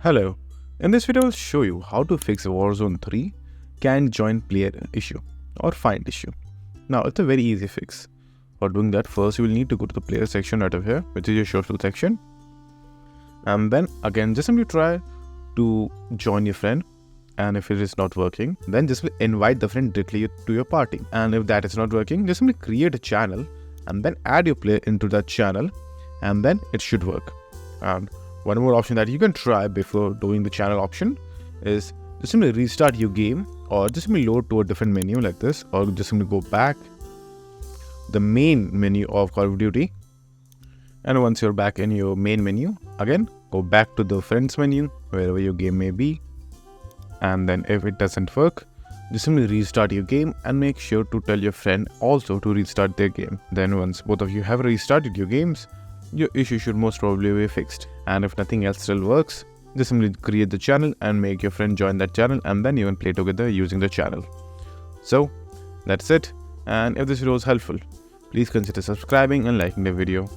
Hello, in this video I will show you how to fix Warzone 3 can join player issue or find issue. Now it's a very easy fix. For doing that, first you will need to go to the player section right over here, which is your social section, and then again just simply try to join your friend, and if it is not working then just invite the friend directly to your party, and if that is not working just simply create a channel and then add your player into that channel, and then it should work. And one more option that you can try before doing the channel option is just simply restart your game, or just simply load to a different menu like this, or just simply go back the main menu of Call of Duty, and once you're back in your main menu, again go back to the friends menu wherever your game may be, and then if it doesn't work just simply restart your game and make sure to tell your friend also to restart their game. Then once both of you have restarted your games, your issue should most probably be fixed. And if nothing else still works, just simply create the channel and make your friend join that channel, and then you can play together using the channel. So that's it, and if this video was helpful, please consider subscribing and liking the video.